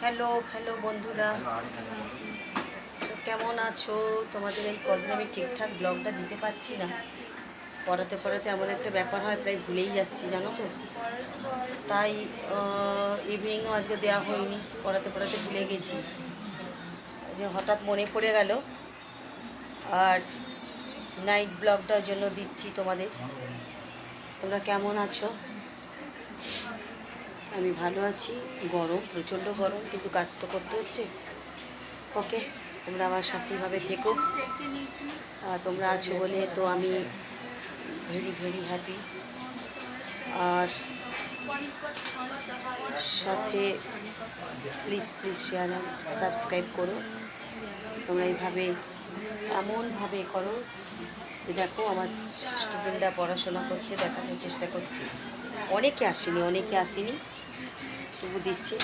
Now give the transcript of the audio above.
Hello hello বন্ধুরা, কেমন আছো? তোমাদের এই কদিন আমি ঠিকঠাক ব্লগটা দিতে পারছি না। পড়াতে পড়াতে এমন একটা ব্যাপার হয়, প্রায় ভুলেই যাচ্ছি জানো তো। তাই ইভিনিংও আজকে দেওয়া হয়নি, পড়াতে পড়াতে ভুলে গেছি। যে হঠাৎ মনে পড়ে গেল, আর নাইট ব্লগটার জন্য দিচ্ছি তোমাদের। তোমরা কেমন আছো? আমি ভালো আছি। গরম, প্রচণ্ড গরম, কিন্তু কাজ তো করতে হচ্ছে। ওকে, তোমরা আমার সাথেভাবে থেকো। তোমরা আছো বলে তো আমি ভেরি ভেরি হ্যাপি। আর সাথে please please share and subscribe করো। তোমরা এইভাবে এমনভাবে করো যে দেখো আমার স্টুডেন্টরা পড়াশোনা করছে, দেখানোর চেষ্টা করছি। অনেকে আসেনি তবু দিচ্ছি।